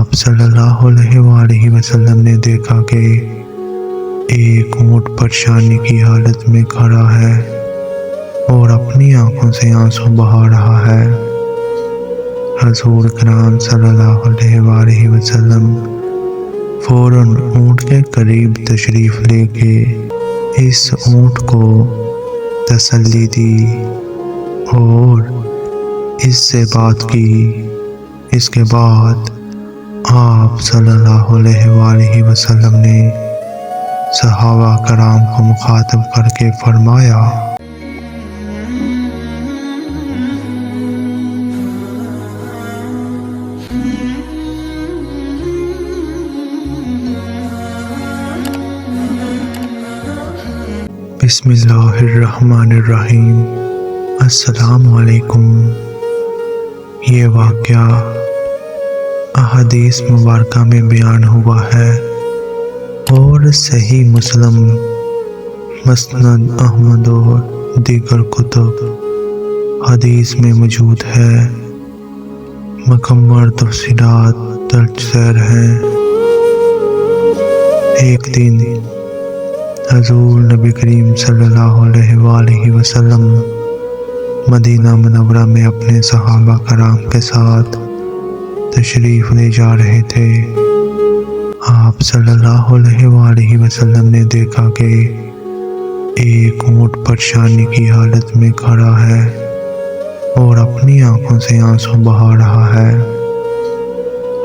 آپ صلی اللہ علیہ وآلہ وسلم نے دیکھا کہ ایک اونٹ پریشانی کی حالت میں کھڑا ہے اور اپنی آنکھوں سے آنسو بہا رہا ہے۔ حضور اکرم صلی اللہ علیہ وآلہ وسلم فوراً اونٹ کے قریب تشریف لے کے اس اونٹ کو تسلی دی اور اس سے بات کی۔ اس کے بعد آپ صلی اللہ علیہ وآلہ وسلم نے صحابہ کرام کو مخاطب کر کے فرمایا، بسم اللہ الرحمن الرحیم، السلام علیکم۔ یہ واقعہ احادیث مبارکہ میں بیان ہوا ہے اور صحیح مسلم، مسند احمد اور دیگر کتب حدیث میں موجود ہے۔ مکمل تفصیلات درج ذیل ہیں۔ ایک دن حضور نبی کریم صلی اللہ علیہ وآلہ وسلم مدینہ منورہ میں اپنے صحابہ کرام کے ساتھ تشریف لے جا رہے تھے۔ آپ صلی اللہ علیہ وآلہ وسلم نے دیکھا کہ ایک اونٹ پریشانی کی حالت میں کھڑا ہے اور اپنی آنکھوں سے آنسو بہا رہا ہے۔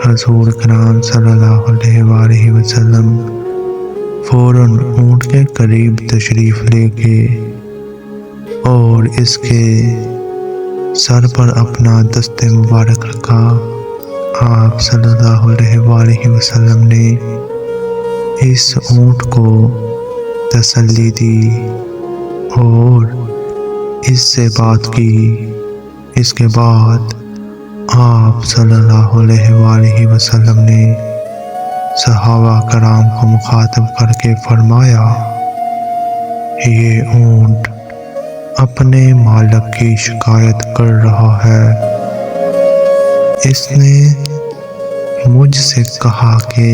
حضور اکرم صلی اللہ علیہ وآلہ وسلم فوراً اونٹ کے قریب تشریف لے کے اور اس کے سر پر اپنا دست مبارک رکھا۔ آپ صلی اللہ علیہ وآلہ وسلم نے اس اونٹ کو تسلی دی اور اس سے بات کی۔ اس کے بعد آپ صلی اللہ علیہ وآلہ وسلم نے صحابہ کرام کو مخاطب کر کے فرمایا، یہ اونٹ اپنے مالک کی شکایت کر رہا ہے۔ اس نے مجھ سے کہا کہ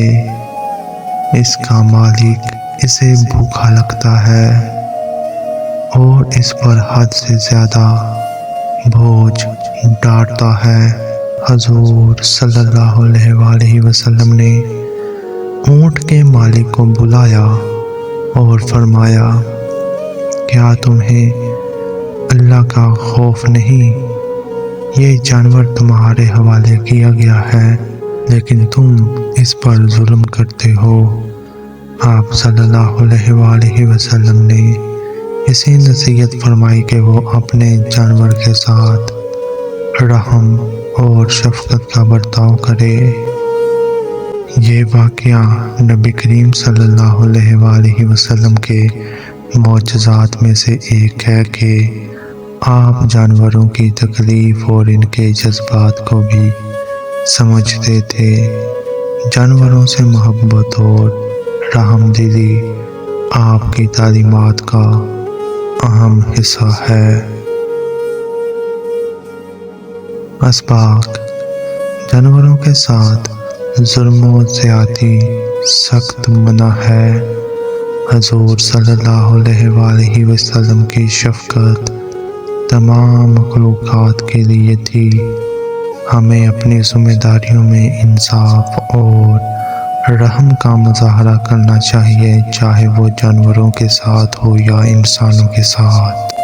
اس کا مالک اسے بھوکا لگتا ہے اور اس پر حد سے زیادہ بوجھ ڈالتا ہے۔ حضور صلی اللہ علیہ وآلہ وسلم نے اونٹ کے مالک کو بلایا اور فرمایا، کیا تمہیں اللہ کا خوف نہیں؟ یہ جانور تمہارے حوالے کیا گیا ہے لیکن تم اس پر ظلم کرتے ہو۔ آپ صلی اللہ علیہ وآلہ وسلم نے اسے نصیحت فرمائی کہ وہ اپنے جانور کے ساتھ رحم اور شفقت کا برتاؤ کرے۔ یہ واقعہ نبی کریم صلی اللہ علیہ وآلہ وسلم کے معجزات میں سے ایک ہے کہ آپ جانوروں کی تکلیف اور ان کے جذبات کو بھی سمجھتے تھے۔ جانوروں سے محبت اور رحم دلی آپ کی تعلیمات کا اہم حصہ ہے۔ اسباق: جانوروں کے ساتھ ظلم و زیادتی سخت منع ہے۔ حضور صلی اللہ علیہ وآلہ وسلم کی شفقت تمام مخلوقات کے لیے تھی۔ ہمیں اپنی ذمہ داریوں میں انصاف اور رحم کا مظاہرہ کرنا چاہیے، چاہے وہ جانوروں کے ساتھ ہو یا انسانوں کے ساتھ۔